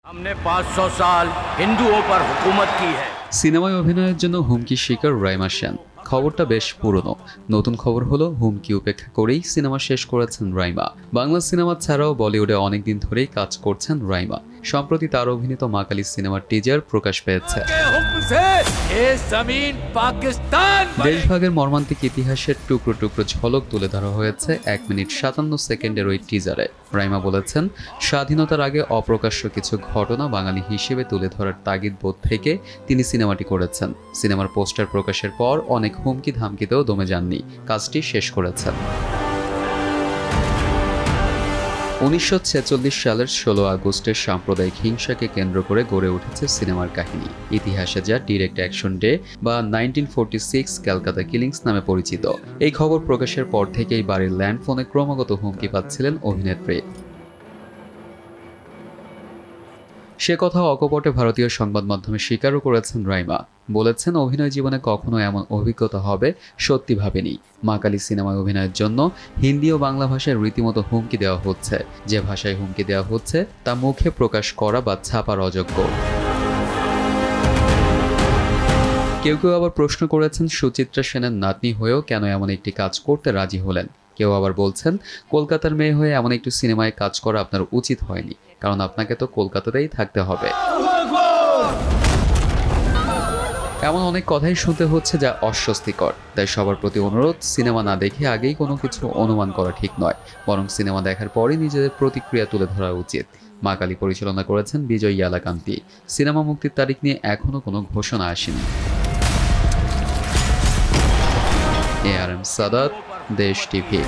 हमने 500 साल हिंदुओं पर हुकूमत की है। সিনেমায় অভিনয়ের জন্য হুমকির শিকার রাইমা সেন। খবরটা বেশ পুরনো। নতুন খবর হলো হুমকি উপেক্ষা করেই সিনেমা শেষ করেছেন রাইমা। বাংলা সিনেমা ছাড়াও বলিউডে অনেকদিন ধরেই কাজ করছেন রাইমা। সম্প্রতি তার অভিনীত মাকালি সিনেমার টিজার প্রকাশ পেয়েছে। দেশভাগের মর্মান্তিক ইতিহাসের টুকরো টুকরো ঝলক তুলে ধরা হয়েছে 1 মিনিট 57 সেকেন্ডের ওই টিজারে। রাইমা বলেছেন, স্বাধীনতার আগে অপ্রকাশ্য কিছু ঘটনা বাঙালি হিসেবে তুলে ধরার তাগিদ বোধ থেকে তিনি সিনেমাটি করেছেন। সিনেমার পোস্টার প্রকাশের পর অনেক হুমকি ধামকিতেও দমে যাননি, কাজটি শেষ করেছেন। 1946 সালের 16 আগস্টের সাম্প্রদায়িক হিংসাকে কেন্দ্র করে গড়ে উঠেছে সিনেমার কাহিনী। ইতিহাসে যা ডিরেক্ট অ্যাকশন ডে বা 1946 ক্যালকাটা কিলিংস নামে পরিচিত। এই খবর প্রকাশের পর থেকেই বাড়ির ল্যান্ডফোনে ক্রমাগত হুমকি পাচ্ছিলেন অভিনেত্রী। সে কথা অকপটে ভারতীয় সংবাদ মাধ্যমে স্বীকারও করেছেন রাইমা। বলেছেন, অভিনয় জীবনে কখনো এমন অভিজ্ঞতা হবে সত্যি ভাবেনি। মাকালি সিনেমায় অভিনয়ের জন্য হিন্দি ও বাংলা ভাষায় রীতিমতো হুমকি দেওয়া হচ্ছে। যে ভাষায় হুমকি দেওয়া হচ্ছে তা মুখে প্রকাশ করা বা ছাপার অযোগ্য। কেউ কেউ আবার প্রশ্ন করেছেন, সুচিত্রা সেনের নাতনি হয়েও কেন এমন একটি কাজ করতে রাজি হলেন। কেউ আবার বলছেন, কলকাতার মেয়ে হয়ে এমন একটি সিনেমায় কাজ করা আপনার উচিত হয়নি, কারণ আপনাকে তো কলকাতাতেই থাকতে হবে। এমন অনেক কথাই শুনতে হচ্ছে যা অস্বস্তিকর। তাই সবার প্রতি অনুরোধ, সিনেমা না দেখে আগেই কোনো কিছু অনুমান করা ঠিক নয়, বরং সিনেমা দেখার পরই নিজেদের প্রতিক্রিয়া তুলে ধরা উচিত। মাকালি পরিচালনা করেছেন বিজয় ইয়ালাকান্তি। সিনেমা মুক্তির তারিখ নিয়ে এখনো কোনো ঘোষণা আসেনি। ARM সাদাত, দেশ টিভি।